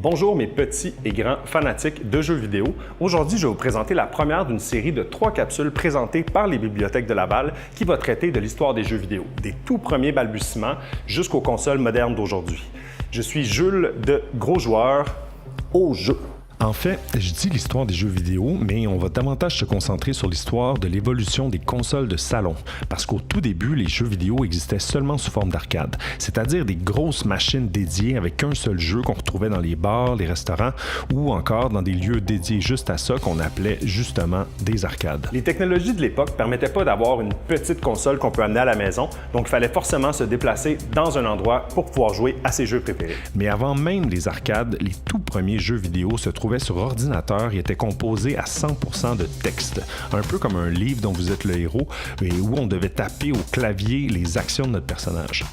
Bonjour mes petits et grands fanatiques de jeux vidéo. Aujourd'hui, je vais vous présenter la première d'une série de 3 capsules présentées par les bibliothèques de Laval qui va traiter de l'histoire des jeux vidéo, des tout premiers balbutiements jusqu'aux consoles modernes d'aujourd'hui. Je suis Jules de Gros Joueurs au jeu. En fait, je dis l'histoire des jeux vidéo, mais on va davantage se concentrer sur l'histoire de l'évolution des consoles de salon. Parce qu'au tout début, les jeux vidéo existaient seulement sous forme d'arcade, c'est-à-dire des grosses machines dédiées avec un seul jeu qu'on retrouvait dans les bars, les restaurants ou encore dans des lieux dédiés juste à ça qu'on appelait justement des arcades. Les technologies de l'époque ne permettaient pas d'avoir une petite console qu'on peut amener à la maison, donc il fallait forcément se déplacer dans un endroit pour pouvoir jouer à ses jeux préférés. Mais avant même les arcades, les tout premiers jeux vidéo se trouvaient sur ordinateur et était composé à 100% de texte, un peu comme un livre dont vous êtes le héros et où on devait taper au clavier les actions de notre personnage.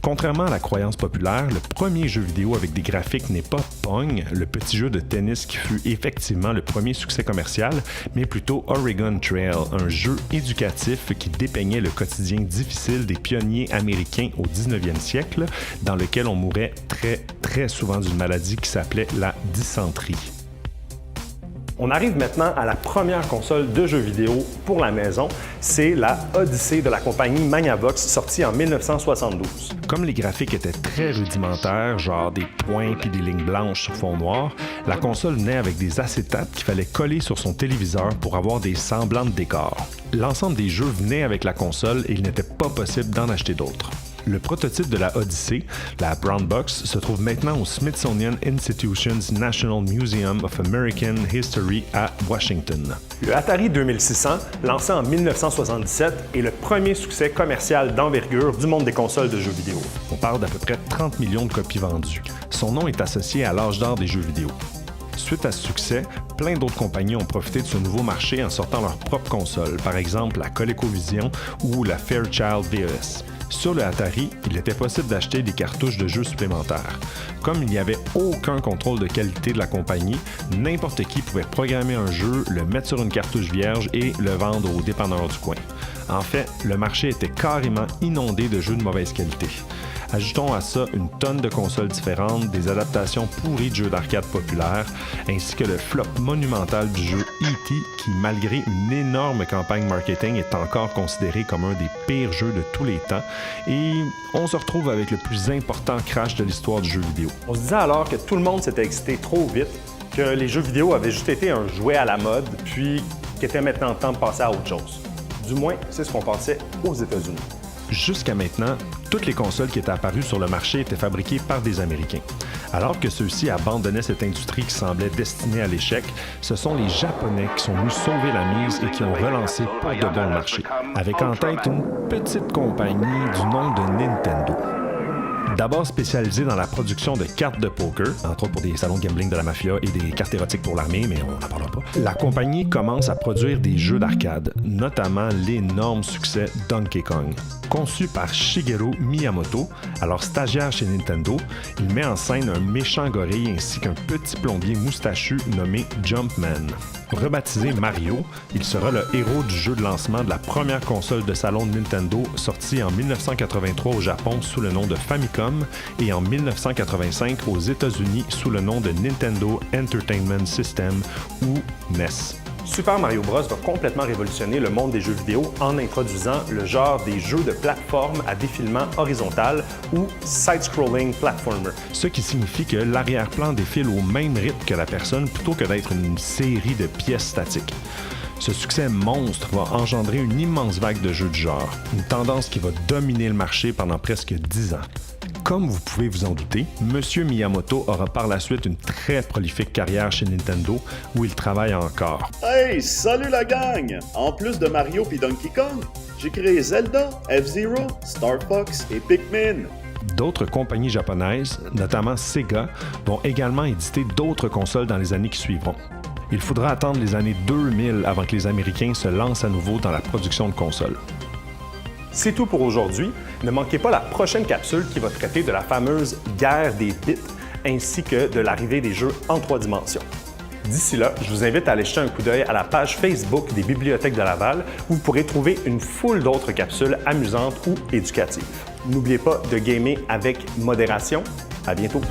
Contrairement à la croyance populaire, le premier jeu vidéo avec des graphiques n'est pas Pong, le petit jeu de tennis qui fut effectivement le premier succès commercial, mais plutôt Oregon Trail, un jeu éducatif qui dépeignait le quotidien difficile des pionniers américains au 19e siècle, dans lequel on mourait très souvent d'une maladie qui s'appelait la dysenterie. On arrive maintenant à la première console de jeux vidéo pour la maison, c'est la Odyssey de la compagnie Magnavox, sortie en 1972. Comme les graphiques étaient très rudimentaires, genre des points puis des lignes blanches sur fond noir, la console venait avec des acétates qu'il fallait coller sur son téléviseur pour avoir des semblants de décors. L'ensemble des jeux venait avec la console et il n'était pas possible d'en acheter d'autres. Le prototype de la Odyssey, la Brown Box, se trouve maintenant au Smithsonian Institution's National Museum of American History à Washington. Le Atari 2600, lancé en 1977, est le premier succès commercial d'envergure du monde des consoles de jeux vidéo. On parle d'à peu près 30 millions de copies vendues. Son nom est associé à l'âge d'or des jeux vidéo. Suite à ce succès, plein d'autres compagnies ont profité de ce nouveau marché en sortant leur propre console, par exemple la ColecoVision ou la Fairchild VES. Sur le Atari, il était possible d'acheter des cartouches de jeux supplémentaires. Comme il n'y avait aucun contrôle de qualité de la compagnie, n'importe qui pouvait programmer un jeu, le mettre sur une cartouche vierge et le vendre aux dépanneurs du coin. En fait, le marché était carrément inondé de jeux de mauvaise qualité. Ajoutons à ça une tonne de consoles différentes, des adaptations pourries de jeux d'arcade populaires, ainsi que le flop monumental du jeu E.T. qui, malgré une énorme campagne marketing, est encore considéré comme un des pires jeux de tous les temps. Et on se retrouve avec le plus important crash de l'histoire du jeu vidéo. On se disait alors que tout le monde s'était excité trop vite, que les jeux vidéo avaient juste été un jouet à la mode, puis qu'il était maintenant temps de passer à autre chose. Du moins, c'est ce qu'on pensait aux États-Unis. Jusqu'à maintenant, toutes les consoles qui étaient apparues sur le marché étaient fabriquées par des Américains. Alors que ceux-ci abandonnaient cette industrie qui semblait destinée à l'échec, ce sont les Japonais qui sont venus sauver la mise et qui ont relancé pour de bon le marché, avec en tête une petite compagnie du nom de Nintendo. D'abord spécialisée dans la production de cartes de poker, entre autres pour des salons de gambling de la mafia et des cartes érotiques pour l'armée, mais on n'en parlera pas, la compagnie commence à produire des jeux d'arcade, notamment l'énorme succès Donkey Kong. Conçu par Shigeru Miyamoto, alors stagiaire chez Nintendo, il met en scène un méchant gorille ainsi qu'un petit plombier moustachu nommé Jumpman. Rebaptisé Mario, il sera le héros du jeu de lancement de la première console de salon de Nintendo sortie en 1983 au Japon sous le nom de Famicom et en 1985 aux États-Unis sous le nom de Nintendo Entertainment System ou NES. Super Mario Bros. Va complètement révolutionner le monde des jeux vidéo en introduisant le genre des jeux de plateforme à défilement horizontal ou side-scrolling platformer. Ce qui signifie que l'arrière-plan défile au même rythme que la personne plutôt que d'être une série de pièces statiques. Ce succès monstre va engendrer une immense vague de jeux du genre, une tendance qui va dominer le marché pendant presque 10 ans. Comme vous pouvez vous en douter, M. Miyamoto aura par la suite une très prolifique carrière chez Nintendo où il travaille encore. Hey, salut la gang! En plus de Mario puis Donkey Kong, j'ai créé Zelda, F-Zero, Star Fox et Pikmin. D'autres compagnies japonaises, notamment Sega, vont également éditer d'autres consoles dans les années qui suivront. Il faudra attendre les années 2000 avant que les Américains se lancent à nouveau dans la production de consoles. C'est tout pour aujourd'hui. Ne manquez pas la prochaine capsule qui va traiter de la fameuse guerre des bits ainsi que de l'arrivée des jeux en 3 dimensions. D'ici là, je vous invite à aller jeter un coup d'œil à la page Facebook des Bibliothèques de Laval où vous pourrez trouver une foule d'autres capsules amusantes ou éducatives. N'oubliez pas de gamer avec modération. À bientôt!